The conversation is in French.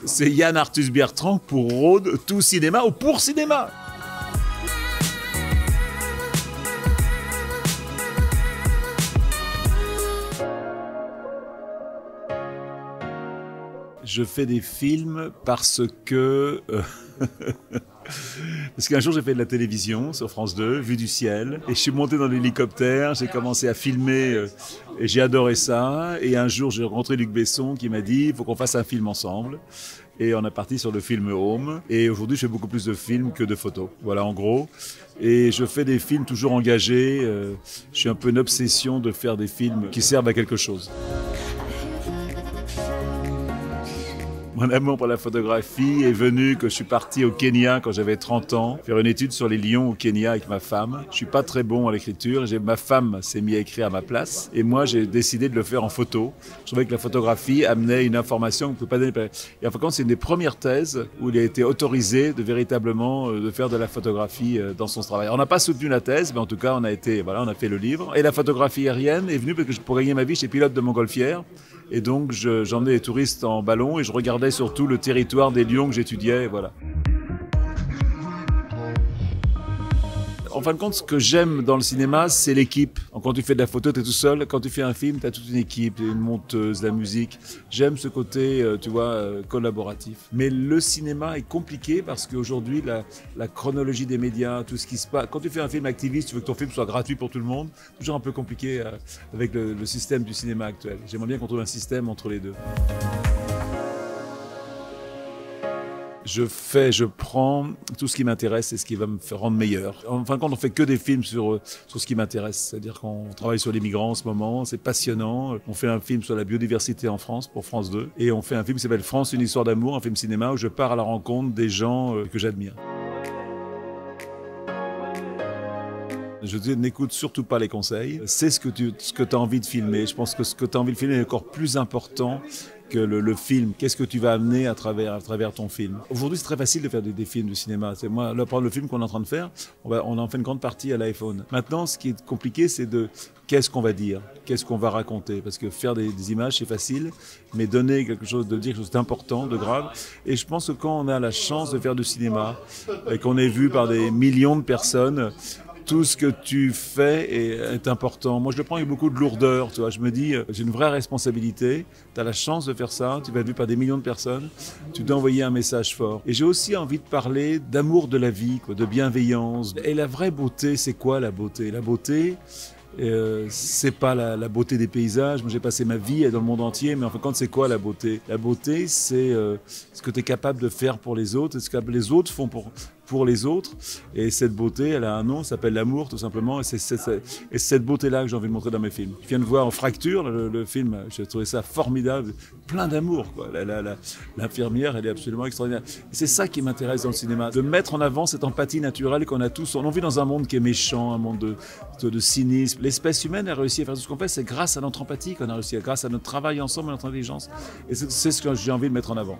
C'est Yann Arthus Bertrand pour Road to Cinéma ou pour cinéma. Je fais des films parce que... Parce qu'un jour j'ai fait de la télévision sur France 2, Vue du ciel, et je suis monté dans l'hélicoptère, j'ai commencé à filmer et j'ai adoré ça. Et un jour j'ai rencontré Luc Besson qui m'a dit il faut qu'on fasse un film ensemble. Et on est parti sur le film Home. Et aujourd'hui je fais beaucoup plus de films que de photos. Voilà en gros. Et je fais des films toujours engagés. Je suis un peu une obsession de faire des films qui servent à quelque chose. Mon amour pour la photographie est venu que je suis parti au Kenya quand j'avais 30 ans, faire une étude sur les lions au Kenya avec ma femme. Je suis pas très bon à l'écriture, ma femme s'est mise à écrire à ma place et moi j'ai décidé de le faire en photo. Je trouvais que la photographie amenait une information qu'on ne peut pas donner. Et en fin de compte, c'est une des premières thèses où il a été autorisé de véritablement de faire de la photographie dans son travail. On n'a pas soutenu la thèse, mais en tout cas on a fait le livre. Et la photographie aérienne est venue parce que pour gagner ma vie, j'étais pilote de montgolfière. Et donc, j'emmenais les touristes en ballon et je regardais surtout le territoire des lions que j'étudiais, voilà. En fin de compte, ce que j'aime dans le cinéma, c'est l'équipe. Quand tu fais de la photo, tu es tout seul. Quand tu fais un film, tu as toute une équipe, une monteuse, la musique. J'aime ce côté, collaboratif. Mais le cinéma est compliqué parce qu'aujourd'hui, la chronologie des médias, tout ce qui se passe... Quand tu fais un film activiste, tu veux que ton film soit gratuit pour tout le monde. Toujours un peu compliqué avec le système du cinéma actuel. J'aimerais bien qu'on trouve un système entre les deux. Je prends tout ce qui m'intéresse et ce qui va me faire rendre meilleur. En fin de compte, on fait que des films sur ce qui m'intéresse. C'est-à-dire qu'on travaille sur les migrants en ce moment, c'est passionnant. On fait un film sur la biodiversité en France pour France 2. Et on fait un film qui s'appelle France, une histoire d'amour, un film cinéma où je pars à la rencontre des gens que j'admire. Je n'écoute surtout pas les conseils. C'est ce que tu as envie de filmer. Je pense que ce que tu as envie de filmer est encore plus important que le film. Qu'est-ce que tu vas amener à travers ton film? Aujourd'hui, c'est très facile de faire des films de cinéma. C'est moi, là, prendre le film qu'on est en train de faire, on en fait une grande partie à l'iPhone. Maintenant, ce qui est compliqué, c'est qu'est-ce qu'on va dire, qu'est-ce qu'on va raconter. Parce que faire des images, c'est facile, mais donner quelque chose, de dire quelque chose d'important, de grave. Et je pense que quand on a la chance de faire du cinéma et qu'on est vu par des millions de personnes, tout ce que tu fais est important. Moi, je le prends avec beaucoup de lourdeur. Tu vois. Je me dis, j'ai une vraie responsabilité. Tu as la chance de faire ça. Tu vas être vu par des millions de personnes. Tu dois envoyer un message fort. Et j'ai aussi envie de parler d'amour de la vie, de bienveillance. Et la vraie beauté, c'est quoi la beauté? La beauté, c'est pas la beauté des paysages. Moi, j'ai passé ma vie dans le monde entier, mais en fin de compte, c'est quoi la beauté? La beauté, c'est ce que tu es capable de faire pour les autres, et ce que les autres font pour les autres. Et cette beauté, elle a un nom, elle s'appelle l'amour, tout simplement. Et c'est cette beauté-là que j'ai envie de montrer dans mes films. Je viens de voir en Fracture, le film, j'ai trouvé ça formidable, plein d'amour, quoi. L'infirmière, elle est absolument extraordinaire. Et c'est ça qui m'intéresse dans le cinéma, de mettre en avant cette empathie naturelle qu'on a tous. On vit dans un monde qui est méchant, un monde de cynisme. L'espèce humaine a réussi à faire tout ce qu'on fait, c'est grâce à notre empathie qu'on a réussi, grâce à notre travail ensemble, à notre intelligence. Et c'est ce que j'ai envie de mettre en avant.